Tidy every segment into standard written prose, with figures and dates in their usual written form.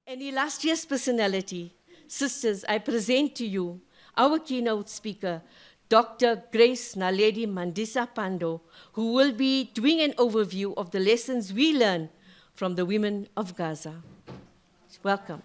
An illustrious personality, sisters, I present to you our keynote speaker, Dr. Grace Naledi Mandisa Pandor, who will be doing an overview of the lessons we learn from the women of Gaza. Welcome.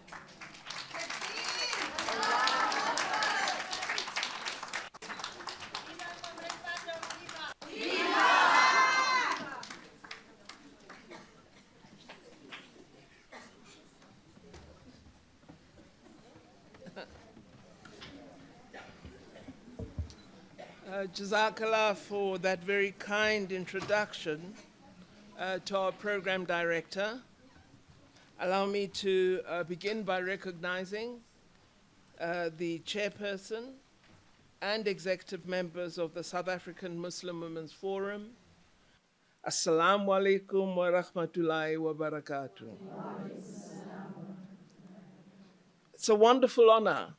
Jazakallah for that very kind introduction to our program director. Allow me to begin by recognizing the chairperson and executive members of the South African Muslim Women's Forum. Assalamu alaikum wa rahmatullahi wa barakatuh. It's a wonderful honor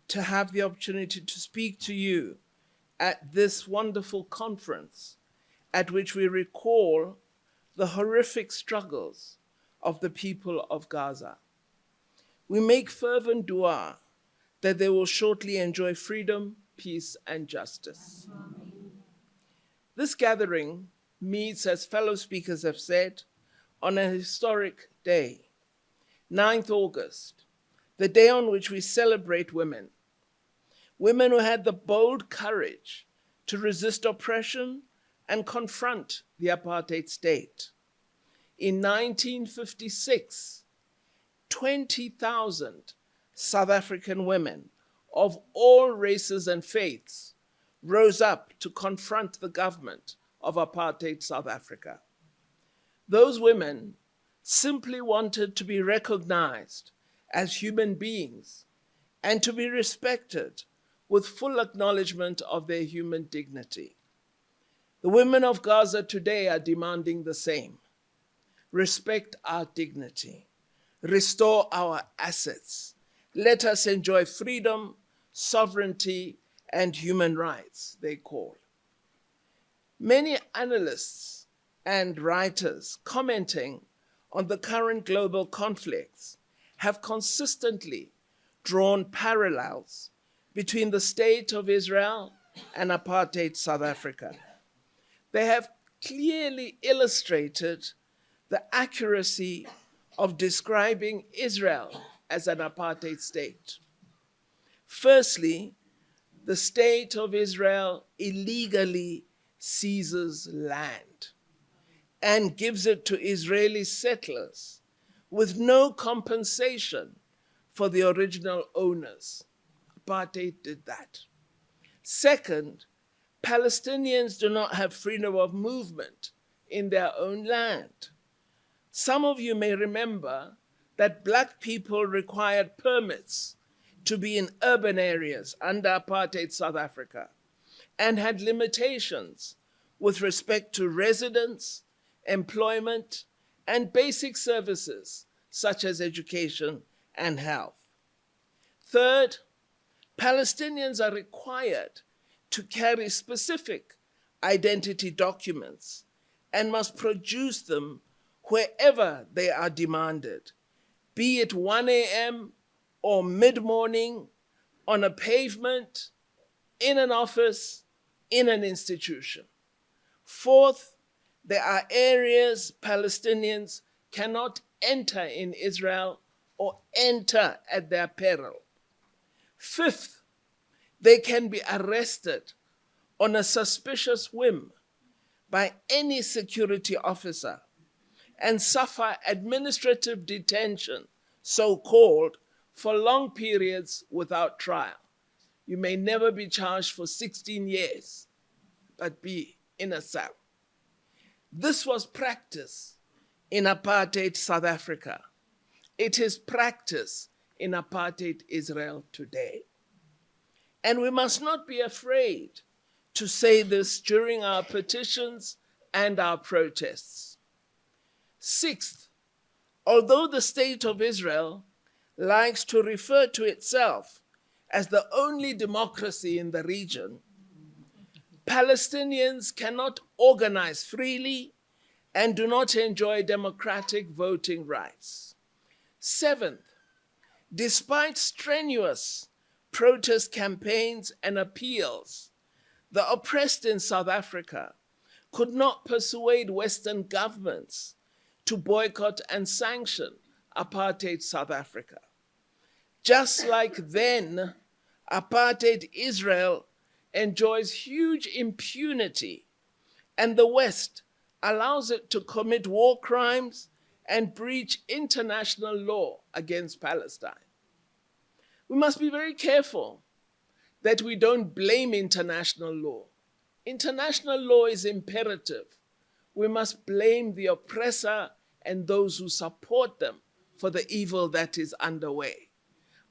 to have the opportunity to speak to you at this wonderful conference at which we recall the horrific struggles of the people of Gaza. We make fervent dua that they will shortly enjoy freedom, peace, and justice. This gathering meets, as fellow speakers have said, on a historic day, 9th August, the day on which we celebrate women. Women who had the bold courage to resist oppression and confront the apartheid state. In 1956, 20,000 South African women of all races and faiths rose up to confront the government of apartheid South Africa. Those women simply wanted to be recognized as human beings and to be respected with full acknowledgement of their human dignity. The women of Gaza today are demanding the same. Respect our dignity. Restore our assets. Let us enjoy freedom, sovereignty, and human rights, they call. Many analysts and writers commenting on the current global conflicts have consistently drawn parallels between the state of Israel and apartheid South Africa. They have clearly illustrated the accuracy of describing Israel as an apartheid state. Firstly, the state of Israel illegally seizes land and gives it to Israeli settlers with no compensation for the original owners. Apartheid did that. Second, Palestinians do not have freedom of movement in their own land. Some of you may remember that Black people required permits to be in urban areas under apartheid South Africa and had limitations with respect to residence, employment, and basic services such as education and health. Third, Palestinians are required to carry specific identity documents and must produce them wherever they are demanded, be it 1 a.m. or mid-morning, on a pavement, in an office, in an institution. Fourth, there are areas Palestinians cannot enter in Israel or enter at their peril. Fifth, they can be arrested on a suspicious whim by any security officer and suffer administrative detention, so-called, for long periods without trial. You may never be charged for 16 years, but be in a cell. This was practice in apartheid South Africa. It is practice in apartheid Israel today. And we must not be afraid to say this during our petitions and our protests. Sixth, although the state of Israel likes to refer to itself as the only democracy in the region, Palestinians cannot organize freely and do not enjoy democratic voting rights. Seventh, Despite strenuous protest campaigns and appeals, the oppressed in South Africa could not persuade Western governments to boycott and sanction apartheid South Africa. Just like then, apartheid Israel enjoys huge impunity, and the West allows it to commit war crimes and breach international law against Palestine. We must be very careful that we don't blame international law. International law is imperative. We must blame the oppressor and those who support them for the evil that is underway.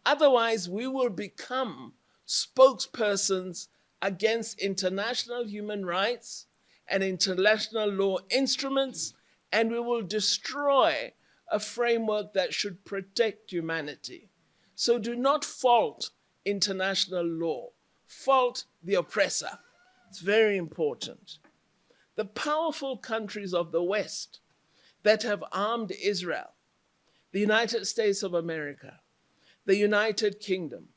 Otherwise, we will become spokespersons against international human rights and international law instruments, and we will destroy a framework that should protect humanity. So do not fault international law. Fault the oppressor. It's very important. The powerful countries of the West that have armed Israel, the United States of America, the United Kingdom,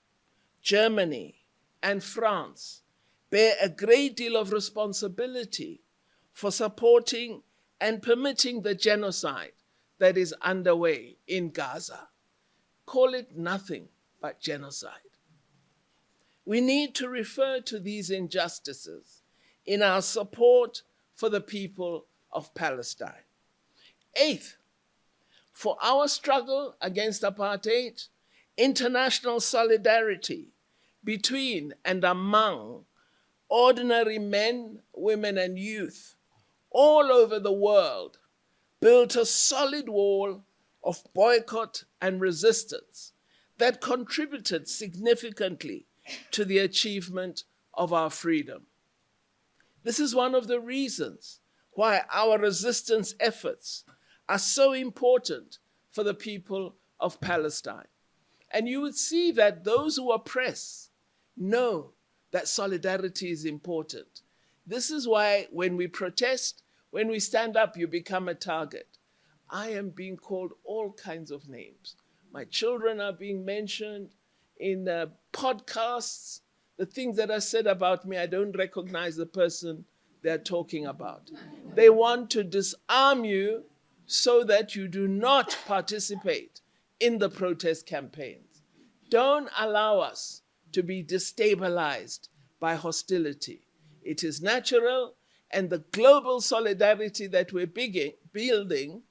Germany, and France bear a great deal of responsibility for supporting and permitting the genocide that is underway in Gaza. Call it nothing but genocide. We need to refer to these injustices in our support for the people of Palestine. Eighth, for our struggle against apartheid, international solidarity between and among ordinary men, women, and youth all over the world built a solid wall of boycott and resistance that contributed significantly to the achievement of our freedom. This is one of the reasons why our resistance efforts are so important for the people of Palestine. And you would see that those who oppress know that solidarity is important. This is why when we protest, when we stand up, you become a target. I am being called all kinds of names. My children are being mentioned in podcasts. The things that are said about me, I don't recognize the person they're talking about. They want to disarm you so that you do not participate in the protest campaigns. Don't allow us to be destabilized by hostility. It is natural, and the global solidarity that we're building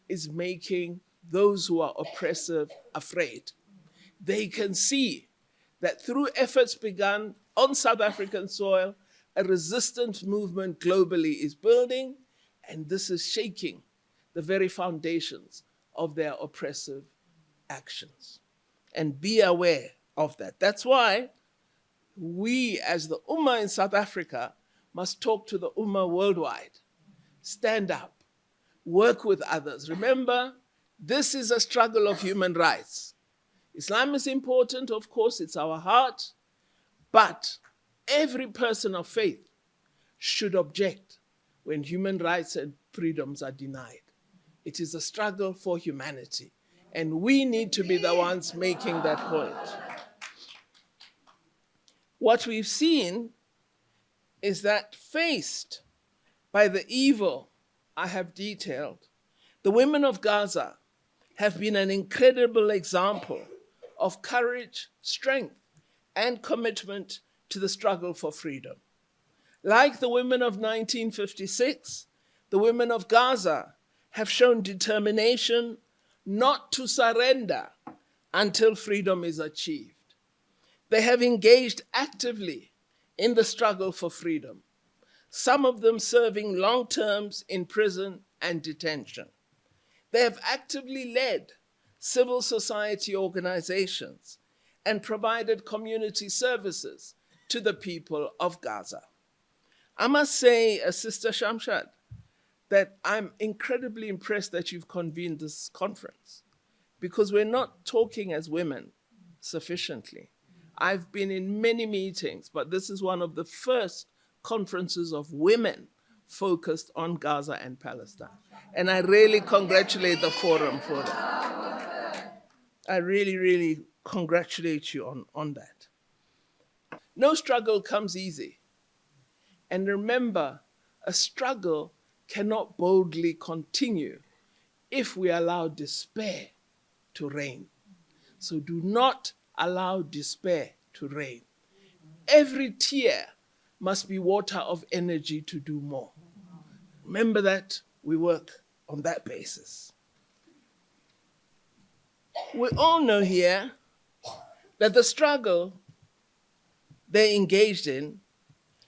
is making those who are oppressive afraid. They can see that through efforts begun on South African soil, a resistance movement globally is building, and this is shaking the very foundations of their oppressive actions. And be aware of that. That's why we, as the Ummah in South Africa, must talk to the Ummah worldwide. Stand up, work with others. Remember, this is a struggle of human rights. Islam is important, of course, it's our heart, but every person of faith should object when human rights and freedoms are denied. It is a struggle for humanity, and we need to be the ones making that point. What we've seen is that faced by the evil I have detailed, the women of Gaza have been an incredible example of courage, strength, and commitment to the struggle for freedom. Like the women of 1956, the women of Gaza have shown determination not to surrender until freedom is achieved. They have engaged actively in the struggle for freedom, some of them serving long terms in prison and detention. They have actively led civil society organizations and provided community services to the people of Gaza. I must say, Sister Shamshad, that I'm incredibly impressed that you've convened this conference, because we're not talking as women sufficiently. I've been in many meetings, but this is one of the first conferences of women focused on Gaza and Palestine. And I really congratulate the forum for that. I really, really congratulate you on that. No struggle comes easy. And remember, a struggle cannot boldly continue if we allow despair to reign. So do not allow despair to reign. Every tear must be water of energy to do more. Remember that we work on that basis. We all know here that the struggle they engaged in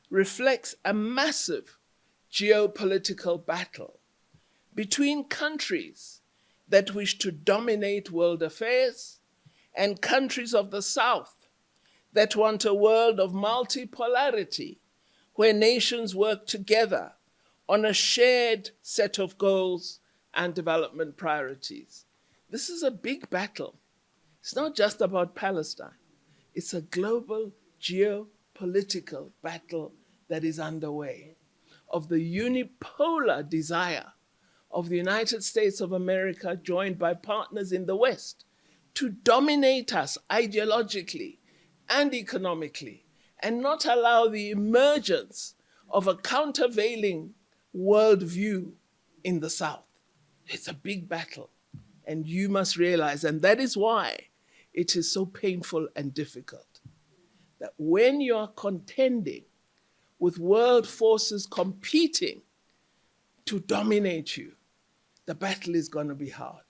reflects a massive geopolitical battle between countries that wish to dominate world affairs and countries of the South that want a world of multipolarity where nations work together on a shared set of goals and development priorities. This is a big battle. It's not just about Palestine. It's a global geopolitical battle that is underway of the unipolar desire of the United States of America, joined by partners in the West, to dominate us ideologically and economically, and not allow the emergence of a countervailing worldview in the South. It's a big battle, and you must realize, and that is why it is so painful and difficult, that when you are contending with world forces competing to dominate you, the battle is going to be hard.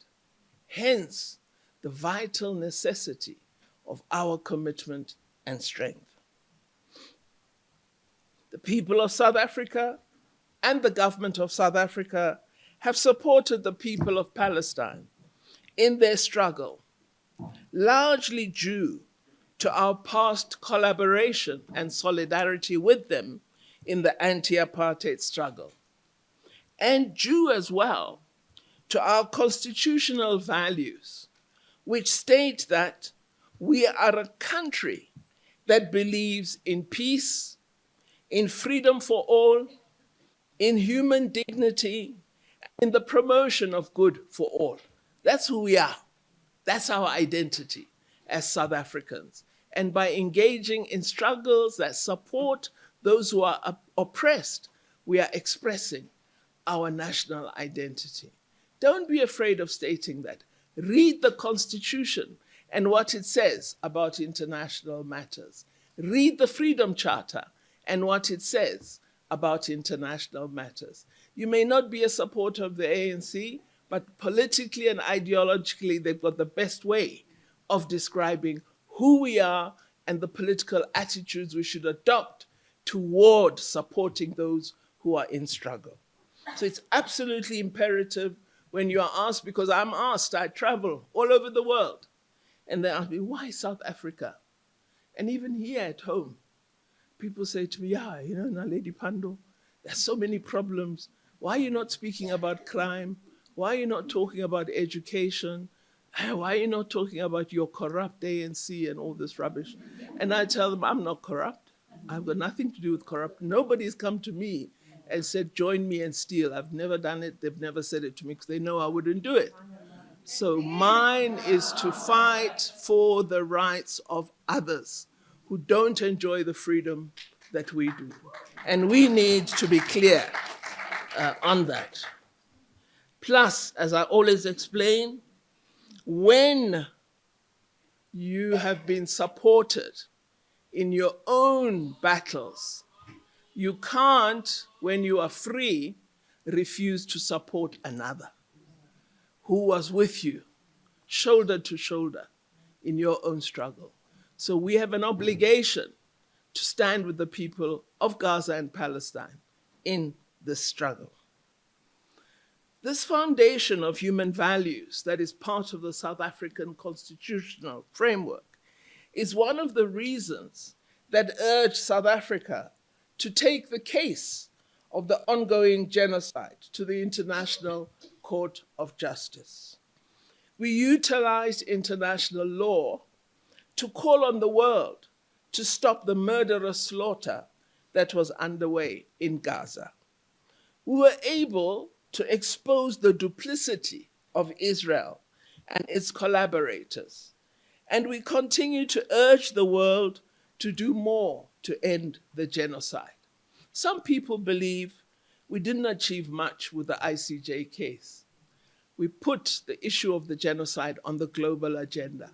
Hence, the vital necessity of our commitment and strength. The people of South Africa and the government of South Africa have supported the people of Palestine in their struggle, largely due to our past collaboration and solidarity with them in the anti-apartheid struggle, and due as well to our constitutional values, which state that we are a country that believes in peace, in freedom for all, in human dignity, in the promotion of good for all. That's who we are. That's our identity as South Africans. And by engaging in struggles that support those who are oppressed, we are expressing our national identity. Don't be afraid of stating that. Read the Constitution and what it says about international matters. Read the Freedom Charter and what it says about international matters. You may not be a supporter of the ANC, but politically and ideologically, they've got the best way of describing who we are and the political attitudes we should adopt toward supporting those who are in struggle. So it's absolutely imperative when you are asked, because I'm asked, I travel all over the world, and they ask me, why South Africa? And even here at home, people say to me, yeah, you know, Naledi Pandor, there's so many problems. Why are you not speaking about crime? Why are you not talking about education? Why are you not talking about your corrupt ANC and all this rubbish? And I tell them, I'm not corrupt. I've got nothing to do with corrupt. Nobody's come to me and said, join me and steal. I've never done it. They've never said it to me because they know I wouldn't do it. So mine is to fight for the rights of others who don't enjoy the freedom that we do. And we need to be clear on that. Plus, as I always explain, when you have been supported in your own battles, you can't, when you are free, refuse to support another who was with you, shoulder to shoulder, in your own struggle. So we have an obligation to stand with the people of Gaza and Palestine in this struggle. This foundation of human values that is part of the South African constitutional framework is one of the reasons that urged South Africa to take the case of the ongoing genocide to the International Court of Justice. We utilized international law to call on the world to stop the murderous slaughter that was underway in Gaza. We were able to expose the duplicity of Israel and its collaborators. And we continue to urge the world to do more to end the genocide. Some people believe we didn't achieve much with the ICJ case. We put the issue of the genocide on the global agenda.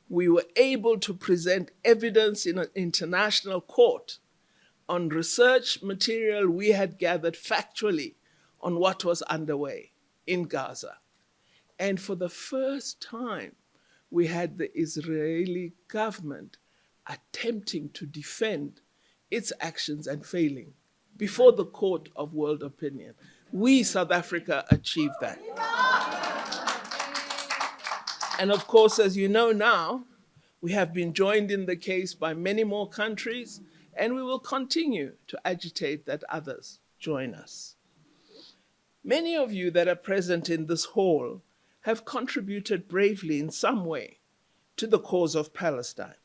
We were able to present evidence in an international court on research material we had gathered factually on what was underway in Gaza. And for the first time, we had the Israeli government attempting to defend its actions and failing before the court of world opinion. We, South Africa, achieved that. And of course, as you know now, we have been joined in the case by many more countries, and we will continue to agitate that others join us. Many of you that are present in this hall have contributed bravely in some way to the cause of Palestine.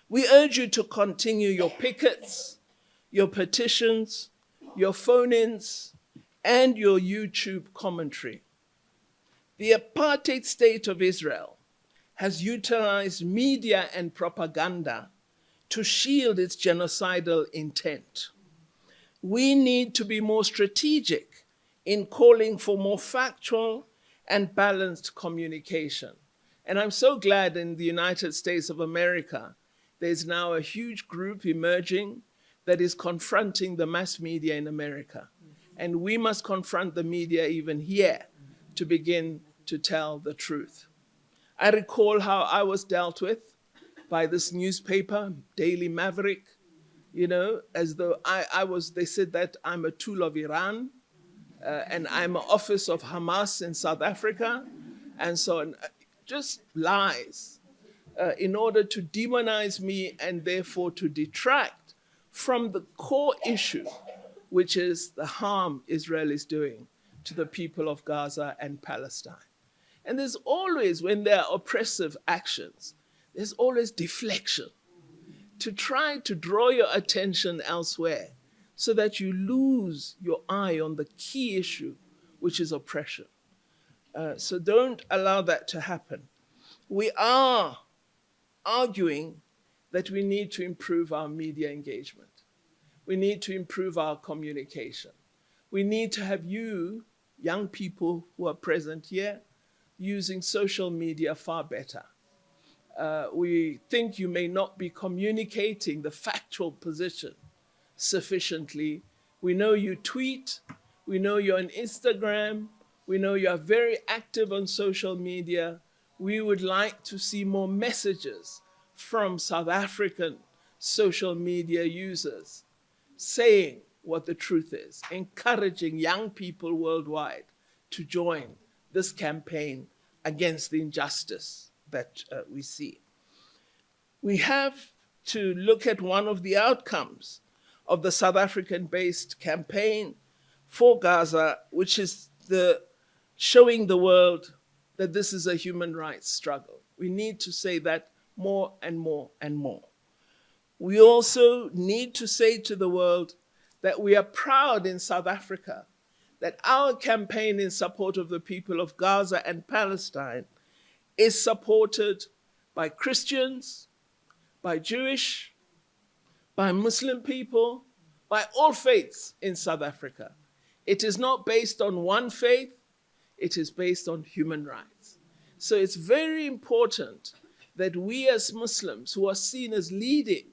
We urge you to continue your pickets, your petitions, your phone-ins, and your YouTube commentary. The apartheid state of Israel has utilized media and propaganda to shield its genocidal intent. We need to be more strategic in calling for more factual and balanced communication. And I'm so glad in the United States of America, there's now a huge group emerging that is confronting the mass media in America. And we must confront the media even here to begin to tell the truth. I recall how I was dealt with by this newspaper, Daily Maverick, as though they said that I'm a tool of Iran, and I'm an office of Hamas in South Africa, and so on. Just lies in order to demonize me and therefore to detract from the core issue, which is the harm Israel is doing to the people of Gaza and Palestine. And there's always, when there are oppressive actions, there's always deflection to try to draw your attention elsewhere so that you lose your eye on the key issue, which is oppression. So don't allow that to happen. We are arguing that we need to improve our media engagement. We need to improve our communication. We need to have you, young people who are present here, using social media far better. We think you may not be communicating the factual position sufficiently. We know you tweet, we know you're on Instagram, we know you are very active on social media. We would like to see more messages from South African social media users saying what the truth is, encouraging young people worldwide to join this campaign against the injustice that we see. We have to look at one of the outcomes of the South African-based campaign for Gaza, which is showing the world that this is a human rights struggle. We need to say that more and more and more. We also need to say to the world that we are proud in South Africa that our campaign in support of the people of Gaza and Palestine is supported by Christians, by Jewish, by Muslim people, by all faiths in South Africa. It is not based on one faith, it is based on human rights. So it's very important that we as Muslims who are seen as leading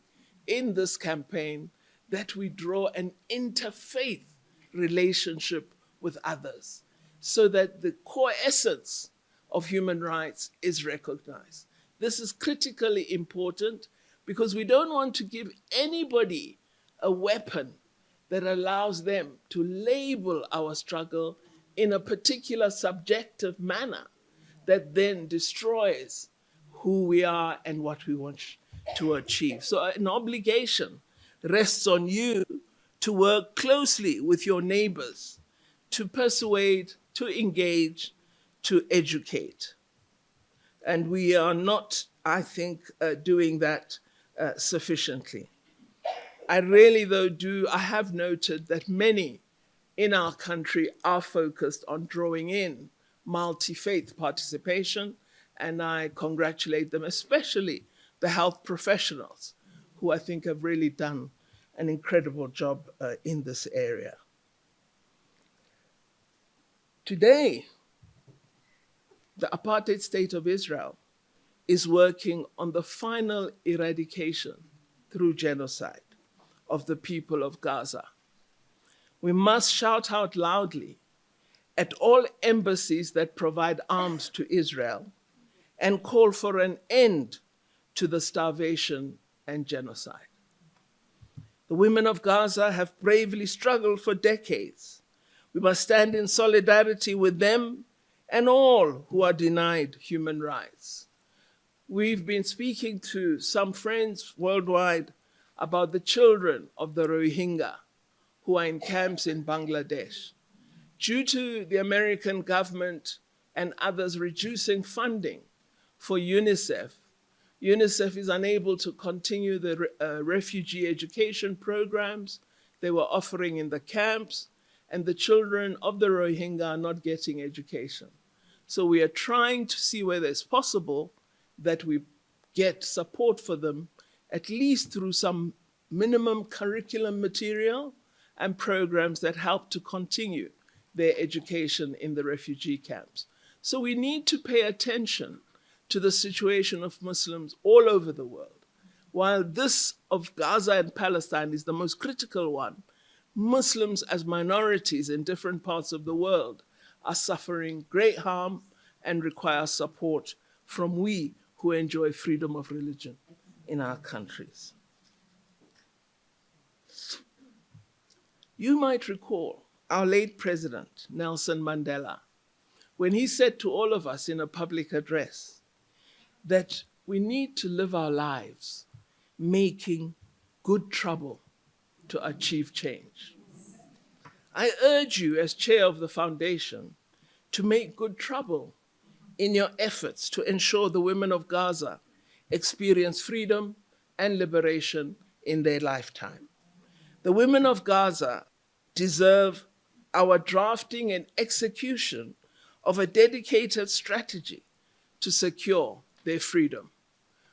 in this campaign, that we draw an interfaith relationship with others so that the core essence of human rights is recognized. This is critically important because we don't want to give anybody a weapon that allows them to label our struggle in a particular subjective manner that then destroys who we are and what we want to achieve. So an obligation rests on you to work closely with your neighbors, to persuade, to engage, to educate. And we are not, I think, doing that sufficiently. I really, though, I have noted that many in our country are focused on drawing in multi-faith participation, and I congratulate them, especially the health professionals, who I think have really done an incredible job in this area. Today, the apartheid state of Israel is working on the final eradication through genocide of the people of Gaza. We must shout out loudly at all embassies that provide arms to Israel and call for an end to the starvation and genocide. The women of Gaza have bravely struggled for decades. We must stand in solidarity with them and all who are denied human rights. We've been speaking to some friends worldwide about the children of the Rohingya who are in camps in Bangladesh. Due to the American government and others reducing funding for UNICEF, UNICEF is unable to continue the refugee education programs they were offering in the camps, and the children of the Rohingya are not getting education. So we are trying to see whether it's possible that we get support for them, at least through some minimum curriculum material and programs that help to continue their education in the refugee camps. So we need to pay attention to the situation of Muslims all over the world. While this of Gaza and Palestine is the most critical one, Muslims as minorities in different parts of the world are suffering great harm and require support from we who enjoy freedom of religion in our countries. You might recall our late president, Nelson Mandela, when he said to all of us in a public address that we need to live our lives making good trouble to achieve change. I urge you as chair of the foundation to make good trouble in your efforts to ensure the women of Gaza experience freedom and liberation in their lifetime. The women of Gaza deserve our drafting and execution of a dedicated strategy to secure their freedom.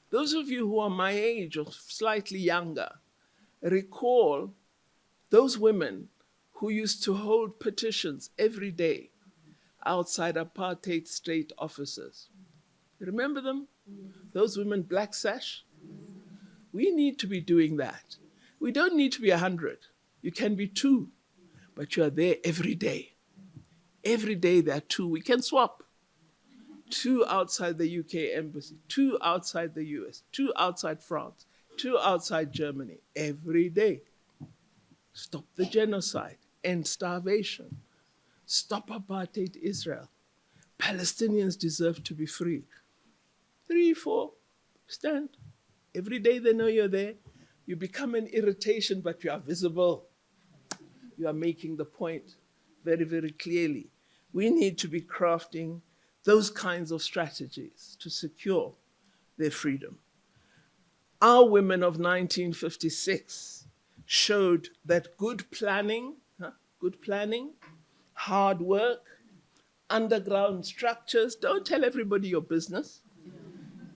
Those of you who are my age or slightly younger recall those women who used to hold petitions every day outside apartheid state offices. Remember them? Those women, black sash? We need to be doing that. We don't need to be 100. You can be 2, but you are there every day. Every day there are 2. We can swap. 2 outside the UK embassy, 2 outside the US, 2 outside France, 2 outside Germany, every day. Stop the genocide, end starvation, stop apartheid Israel. Palestinians deserve to be free. 3, 4, stand. Every day they know you're there. You become an irritation, but you are visible. You are making the point very, very clearly. We need to be crafting those kinds of strategies to secure their freedom. Our women of 1956 showed that good planning, hard work, underground structures, don't tell everybody your business,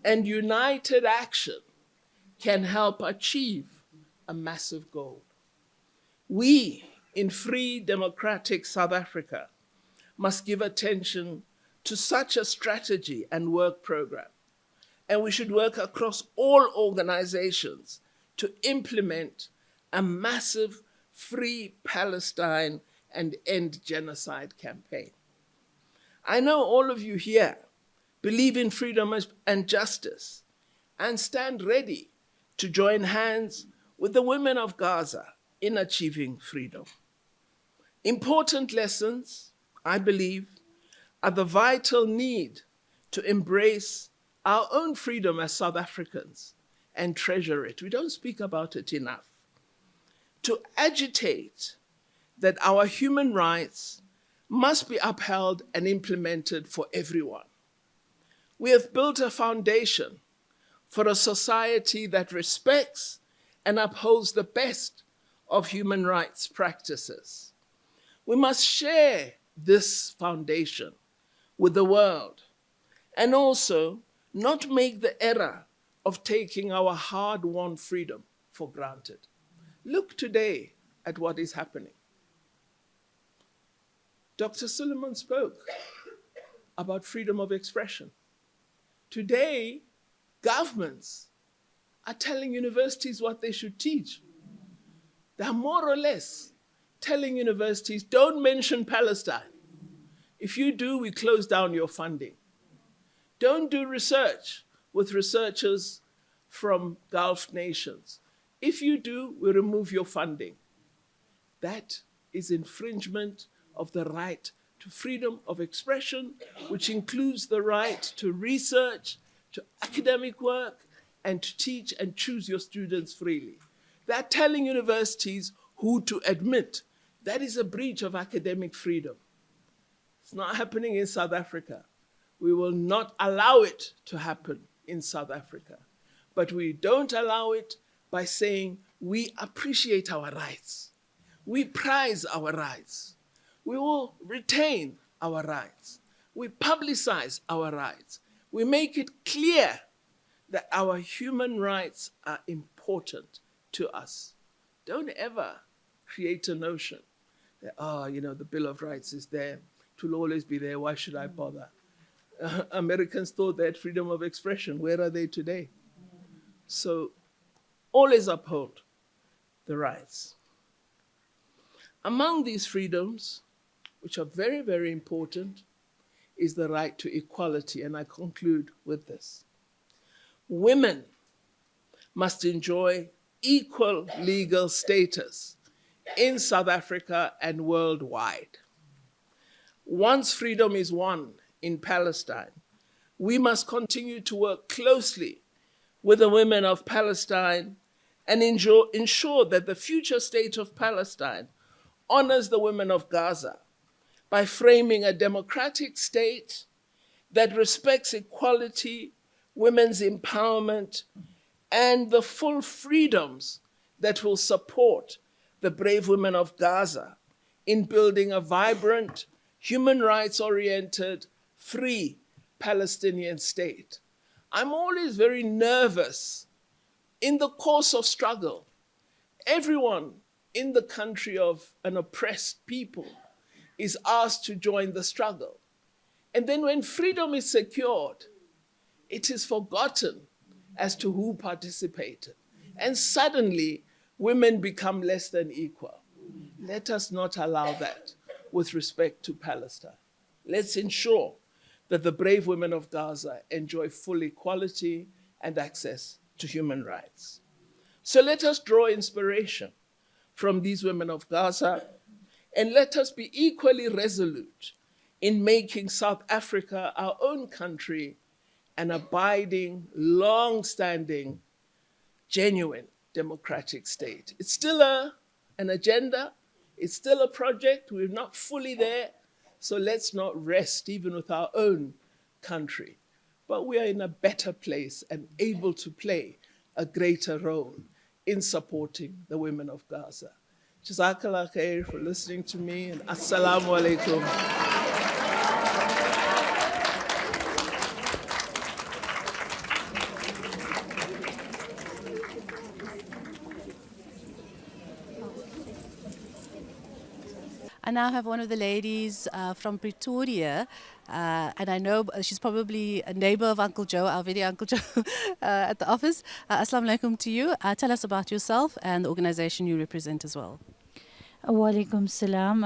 and united action can help achieve a massive goal. We, in free democratic South Africa, must give attention to such a strategy and work program. And we should work across all organizations to implement a massive free Palestine and end genocide campaign. I know all of you here believe in freedom and justice and stand ready to join hands with the women of Gaza in achieving freedom. Important lessons, I believe, are the vital need to embrace our own freedom as South Africans and treasure it. We don't speak about it enough. To agitate that our human rights must be upheld and implemented for everyone. We have built a foundation for a society that respects and upholds the best of human rights practices. We must share this foundation with the world, and also not make the error of taking our hard-won freedom for granted. Look today at what is happening. Dr. Suleiman spoke about freedom of expression. Today, governments are telling universities what they should teach. They're more or less telling universities, don't mention Palestine. If you do, we close down your funding. Don't do research with researchers from Gulf nations. If you do, we remove your funding. That is infringement of the right to freedom of expression, which includes the right to research, to academic work, and to teach and choose your students freely. They're telling universities who to admit. That is a breach of academic freedom. It's not happening in South Africa. We will not allow it to happen in South Africa. But we don't allow it by saying we appreciate our rights. We prize our rights. We will retain our rights. We publicize our rights. We make it clear that our human rights are important to us. Don't ever create a notion that, the Bill of Rights is there. It will always be there. Why should I bother? Americans thought they had freedom of expression. Where are they today? So always uphold the rights. Among these freedoms, which are very, very important, is the right to equality. And I conclude with this. Women must enjoy equal legal status in South Africa and worldwide. Once freedom is won in Palestine, we must continue to work closely with the women of Palestine and ensure that the future state of Palestine honors the women of Gaza by framing a democratic state that respects equality, women's empowerment, and the full freedoms that will support the brave women of Gaza in building a vibrant, human rights-oriented, free Palestinian state. I'm always very nervous in the course of struggle. Everyone in the country of an oppressed people is asked to join the struggle. And then when freedom is secured, it is forgotten as to who participated. And suddenly, women become less than equal. Let us not allow that with respect to Palestine. Let's ensure that the brave women of Gaza enjoy full equality and access to human rights. So let us draw inspiration from these women of Gaza, and let us be equally resolute in making South Africa, our own country, an abiding, long-standing, genuine democratic state. It's still an agenda. It's still a project. We're not fully there. So let's not rest even with our own country. But we are in a better place and able to play a greater role in supporting the women of Gaza. Jazakallah khair for listening to me, and assalamu alaikum. I now have one of the ladies from Pretoria, and I know she's probably a neighbor of Uncle Joe, our video Uncle Joe, at the office. Assalamu alaikum to you. Tell us about yourself and the organization you represent as well. Wa alaikum salam.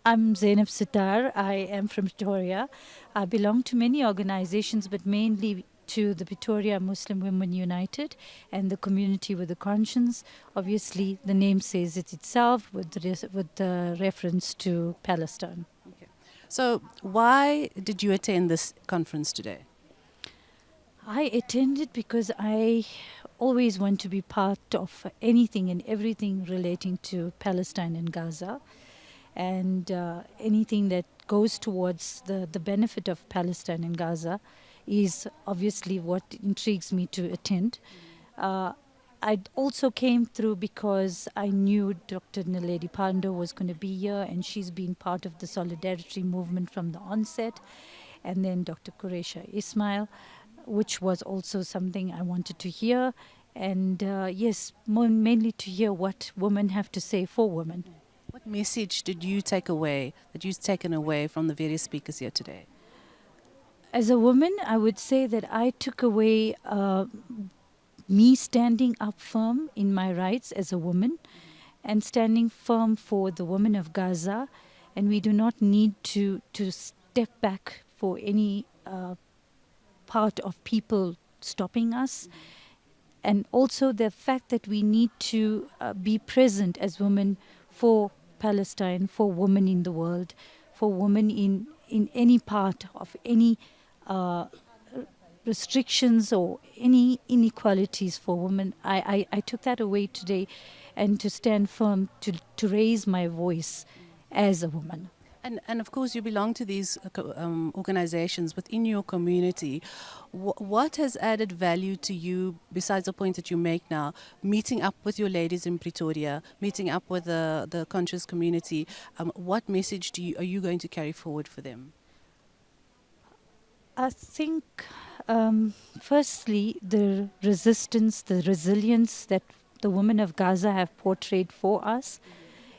I'm Zainab Sitar. I am from Pretoria. I belong to many organizations, but mainly to the Pretoria Muslim Women United and the Community with a Conscience. Obviously, the name says it itself with the reference to Palestine. Okay. So why did you attend this conference today? I attended because I always want to be part of anything and everything relating to Palestine and Gaza, and anything that goes towards the benefit of Palestine and Gaza is obviously what intrigues me to attend. I also came through because I knew Dr. Naledi Pandor was going to be here, and she's been part of the solidarity movement from the onset. And then Dr. Quresha Ismail, which was also something I wanted to hear. And yes, mainly to hear what women have to say for women. What message did you take away, that you've taken away from the various speakers here today? As a woman, I would say that I took away me standing up firm in my rights as a woman and standing firm for the women of Gaza. And we do not need to step back for any part of people stopping us. And also the fact that we need to be present as women for Palestine, for women in the world, for women in any part of any restrictions or any inequalities for women. I took that away today, and to stand firm, to raise my voice as a woman. And of course, you belong to these organizations within your community. What has added value to you, besides the point that you make now, meeting up with your ladies in Pretoria, meeting up with the conscious community? What message are you going to carry forward for them? I think, firstly, the resistance, the resilience that the women of Gaza have portrayed for us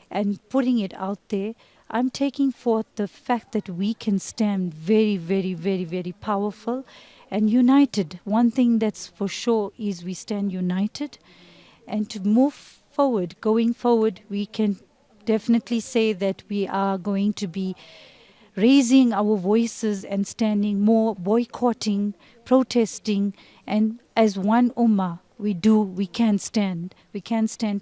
and putting it out there. I'm taking forth the fact that we can stand very, very, very, very powerful and united. One thing that's for sure is we stand united. And to move forward, going forward, we can definitely say that we are going to be raising our voices and standing more, boycotting, protesting, and as one ummah, we can stand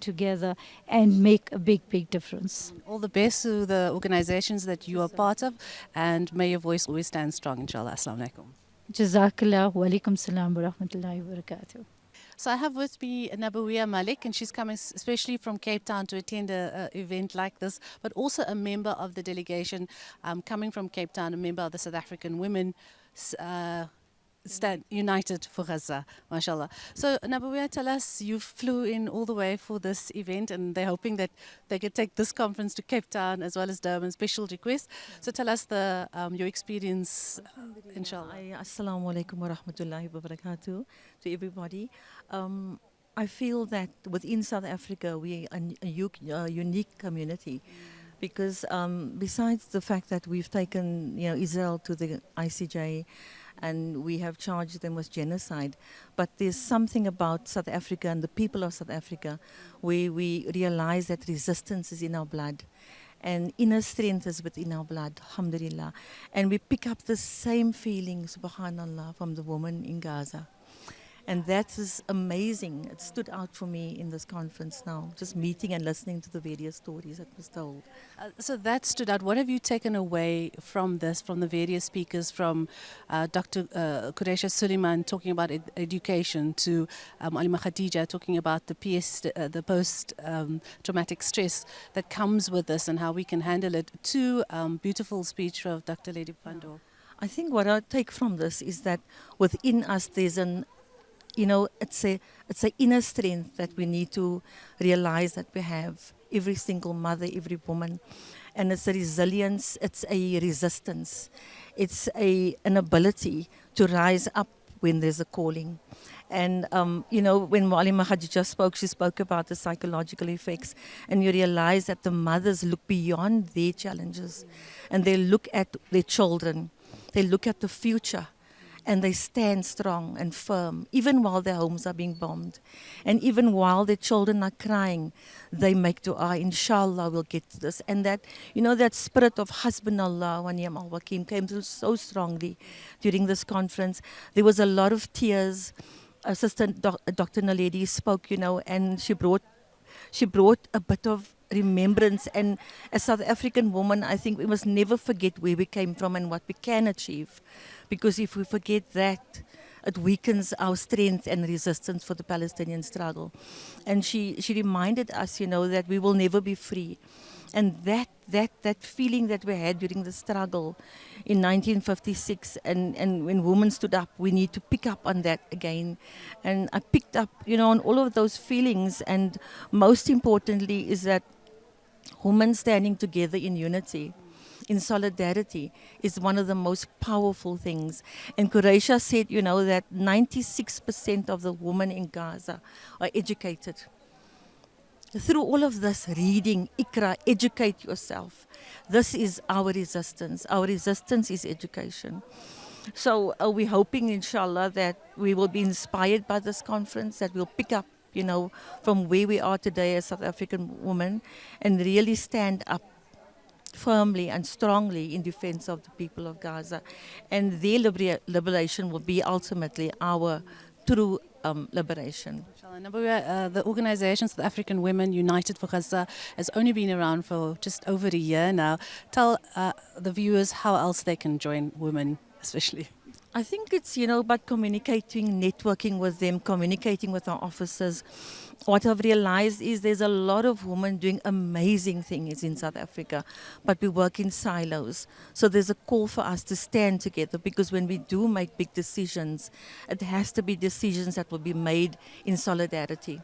together and make a big, big difference. All the best to the organizations that you are part of, and may your voice always stand strong, inshallah. Assalamu alaikum. Jazakallah, wa alaikum salam wa rahmatullahi wa barakatuh. So I have with me Nabawiya Malik, and she's coming especially from Cape Town to attend an event like this, but also a member of the delegation coming from Cape Town, a member of the South African Women Stand United for Gaza, mashallah. So Nabawiya, tell us, you flew in all the way for this event, and they're hoping that they could take this conference to Cape Town as well as Durban, special request. So tell us your experience, inshallah. Assalamu alaikum wa rahmatullahi wa barakatuh to everybody. I feel that within South Africa we are a unique community because besides the fact that we've taken Israel to the ICJ and we have charged them with genocide, but there's something about South Africa and the people of South Africa where we realize that resistance is in our blood. And inner strength is within our blood, alhamdulillah. And we pick up the same feeling, subhanallah, from the woman in Gaza. And that is amazing. It stood out for me in this conference now, just meeting and listening to the various stories that was told. So that stood out. What have you taken away from this, from the various speakers, from Dr. Quresha Suleiman talking about education, to Alima Khadija talking about the post-traumatic stress that comes with this and how we can handle it, to beautiful speech of Dr. Lady Pandor? I think what I take from this is that within us there's it's a inner strength that we need to realize that we have, every single mother, every woman. And it's a resilience, it's a resistance, it's an ability to rise up when there's a calling. And, when Alima Khadija spoke, she spoke about the psychological effects. And you realize that the mothers look beyond their challenges and they look at their children, they look at the future. And they stand strong and firm, even while their homes are being bombed. And even while their children are crying, they make dua, inshallah we'll get to this. And that, that spirit of Hasbunallah wa ni'mal wakeel came through so strongly during this conference. There was a lot of tears. Assistant Dr. Naledi spoke, and she brought a bit of remembrance. And as South African women, I think we must never forget where we came from and what we can achieve. Because if we forget that, it weakens our strength and resistance for the Palestinian struggle. And she reminded us, that we will never be free And that feeling that we had during the struggle in 1956, and when women stood up, we need to pick up on that again. And I picked up, on all of those feelings. And most importantly is that women standing together in unity, in solidarity, is one of the most powerful things. And Quraisha said, that 96% of the women in Gaza are educated. Through all of this reading, Ikra, educate yourself. This is our resistance. Our resistance is education. So we're hoping, inshallah, that we will be inspired by this conference, that we'll pick up, from where we are today as South African women, and really stand up firmly and strongly in defense of the people of Gaza. And their liberation will be ultimately our true liberation. The organization South African Women United for Gaza has only been around for just over a year now. Tell the viewers how else they can join women, especially. I think it's, about communicating, networking with them, communicating with our officers. What I've realized is there's a lot of women doing amazing things in South Africa, but we work in silos. So there's a call for us to stand together, because when we do make big decisions, it has to be decisions that will be made in solidarity.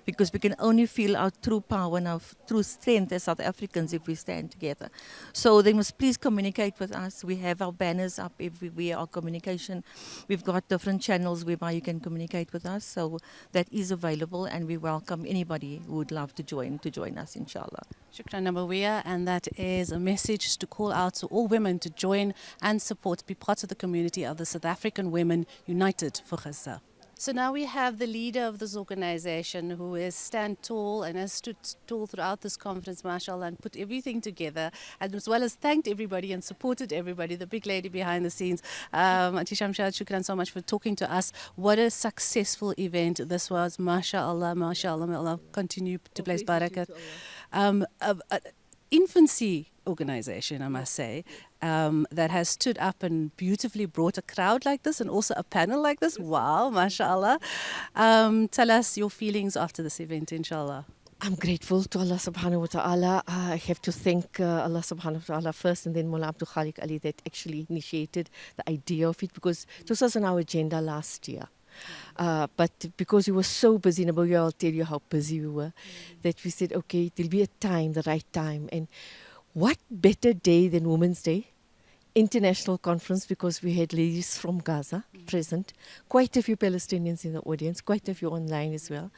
Because we can only feel our true power and our true strength as South Africans if we stand together. So they must please communicate with us. We have our banners up everywhere, our communication. We've got different channels whereby you can communicate with us. So that is available, and we welcome anybody who would love to join us, inshallah. Shukran Nabawiya, and that is a message to call out to all women to join and support, be part of the community of the South African Women United for Gaza. So now we have the leader of this organization, who is stand tall and has stood tall throughout this conference, mashallah, and put everything together, and as well as thanked everybody and supported everybody, the big lady behind the scenes. Auntie Shamshad, shukran so much for talking to us. What a successful event this was, mashallah, mashallah. May Allah continue to place barakat. Infancy organization, I must say, that has stood up and beautifully brought a crowd like this and also a panel like this. Wow, mashallah. Tell us your feelings after this event, inshallah. I'm grateful to Allah subhanahu wa ta'ala. I have to thank Allah subhanahu wa ta'ala first, and then Mullah Abdul Khalik Ali that actually initiated the idea of it, because this was on our agenda last year. But because we were so busy, I'll tell you how busy we were, that we said, okay, there'll be a time, the right time. And what better day than Women's Day? International conference, because we had ladies from Gaza present, quite a few Palestinians in the audience, quite a few online as well.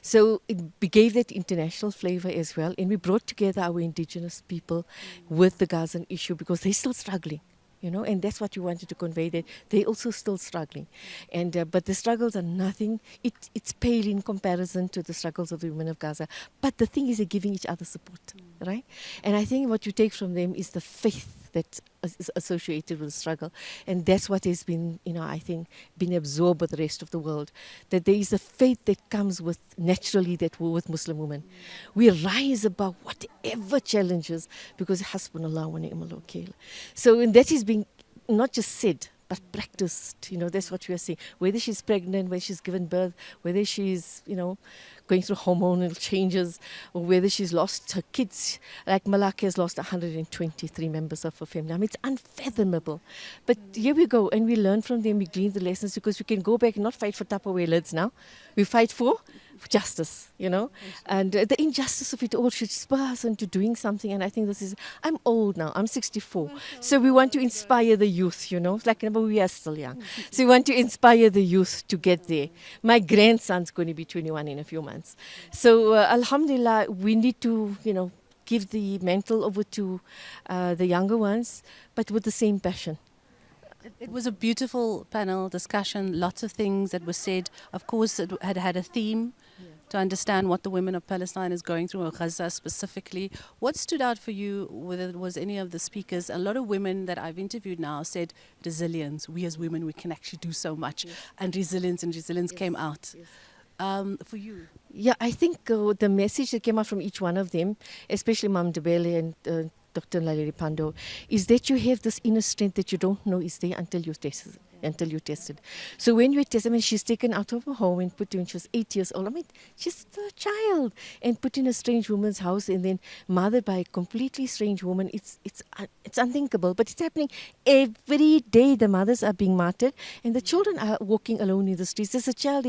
So it gave that international flavor as well. And we brought together our indigenous people with the Gazan issue, because they're still struggling. And that's what we wanted to convey, that they're also still struggling. And but the struggles are nothing, it's pale in comparison to the struggles of the women of Gaza. But the thing is, they're giving each other support, right? And I think what you take from them is the faith that is associated with the struggle. And that's what has been, I think, been absorbed by the rest of the world. That there is a faith that comes with, naturally, that we're with Muslim women. We rise above whatever challenges, because hasbunallah wa ni'mal wakeel. So, and that is being not just said, but practiced. That's what we are seeing. Whether she's pregnant, whether she's given birth, whether she's, going through hormonal changes, or whether she's lost her kids, like Malaka has lost 123 members of her family. I mean, it's unfathomable. But here we go, and we learn from them, we glean the lessons, because we can go back and not fight for Tupperware lids now. We fight for justice, and the injustice of it all should spur us into doing something. And I think I'm old now, I'm 64. So we want to inspire the youth, like we are still young. So we want to inspire the youth to get there. My grandson's going to be 21 in a few months. So alhamdulillah, we need to, give the mantle over to the younger ones, but with the same passion. It was a beautiful panel discussion, lots of things that were said. Of course, it had a theme to understand what the women of Palestine is going through, or Gaza specifically. What stood out for you, whether it was any of the speakers? A lot of women that I've interviewed now said resilience. We as women, we can actually do so much. Yes. And resilience came out. Yes. For you? Yeah, I think the message that came out from each one of them, especially Mam Debele and Dr. Naledi Pandor, is that you have this inner strength that you don't know is there until you test it. until you're tested. So when you're tested, I mean, she's taken out of her home and put when she was 8 years old. I mean, she's a child and put in a strange woman's house and then mothered by a completely strange woman. It's unthinkable, but it's happening every day. The mothers are being martyred and the children are walking alone in the streets. As a child,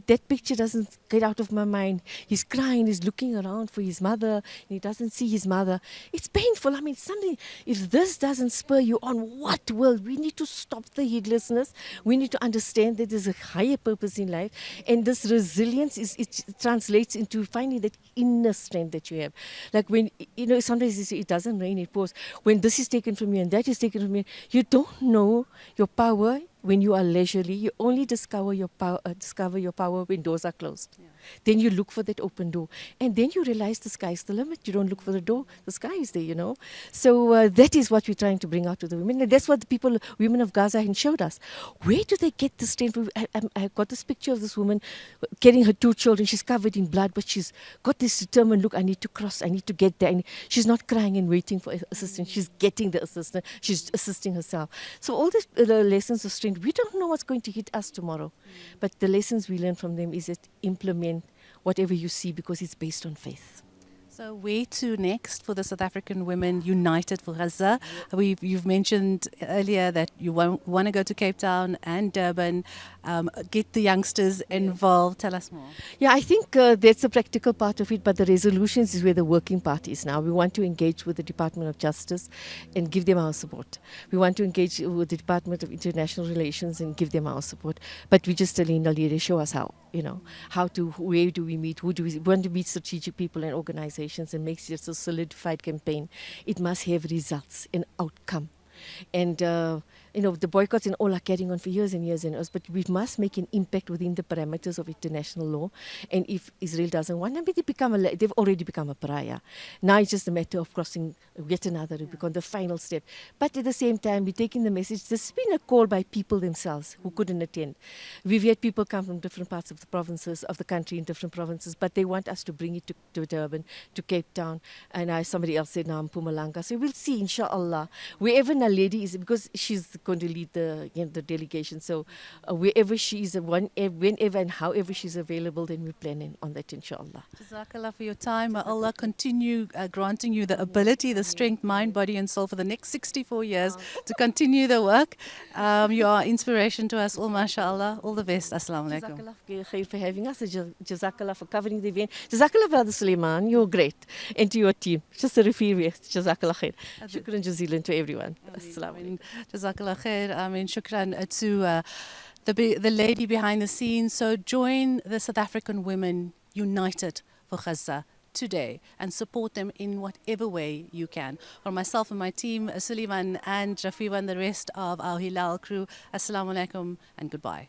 that picture doesn't get out of my mind. He's crying, he's looking around for his mother, and he doesn't see his mother. It's painful. I mean, suddenly, if this doesn't spur you on, what will? We need to stop the heedlessness. We need to understand that there's a higher purpose in life, and this resilience it translates into finding that inner strength that you have. Like when sometimes you say it doesn't rain, it pours. When this is taken from you and that is taken from you, you don't know your power. When you are leisurely, you only discover your power when doors are closed. Yeah. Then you look for that open door. And then you realize the sky's the limit. You don't look for the door. The sky is there, So that is what we're trying to bring out to the women. And that's what the women of Gaza had showed us. Where do they get the strength? I got this picture of this woman carrying her 2 children. She's covered in blood, but she's got this determined look. I need to cross. I need to get there. And she's not crying and waiting for assistance. She's getting the assistance. She's assisting herself. So all the lessons of strength, we don't know what's going to hit us tomorrow. But the lessons we learn from them is that implement whatever you see because it's based on faith. So where to next for the South African Women United for Gaza? You've mentioned earlier that you want to go to Cape Town and Durban, get the youngsters involved. Tell us more. Yeah, I think that's the practical part of it, but the resolutions is where the working part is now. We want to engage with the Department of Justice and give them our support. We want to engage with the Department of International Relations and give them our support. But we just telling Naledi, show us how, where do we meet, who do we want to meet strategic people and organizations and make it a solidified campaign. It must have results and outcome. And, the boycotts and all are carrying on for years and years and years, but we must make an impact within the parameters of international law. And if Israel doesn't want them, they've already become a pariah. Now it's just a matter of crossing yet another Rubicon, the final step. But at the same time, we're taking the message. There's been a call by people themselves who couldn't attend. We've had people come from different parts of the provinces, of the country in different provinces, but they want us to bring it to Durban, to Cape Town. And somebody else said, now Mpumalanga. So we'll see, inshallah, wherever Naledi is, because she's going to lead the delegation. So wherever she is, whenever and however she's available, then we're planning on that, inshallah. Jazakallah for your time. May Allah continue granting you the ability, the strength, mind, body and soul for the next 64 years to continue the work. You are inspiration to us all, mashallah. All the best. Assalamu alaikum. Jazakallah khair for having us. Jazakallah for covering the event. Jazakallah, Brother Suleiman. You're great. And to your team. Just a referee. Jazakallah khair. Shukran jazilan to everyone. Assalamu alaikum. Jazakallah khair. Shukran to the lady behind the scenes. So join the South African Women United for Gaza today and support them in whatever way you can. For myself and my team, Suleiman and Rafiwa and the rest of our Hilaal crew, Assalamu alaikum and goodbye.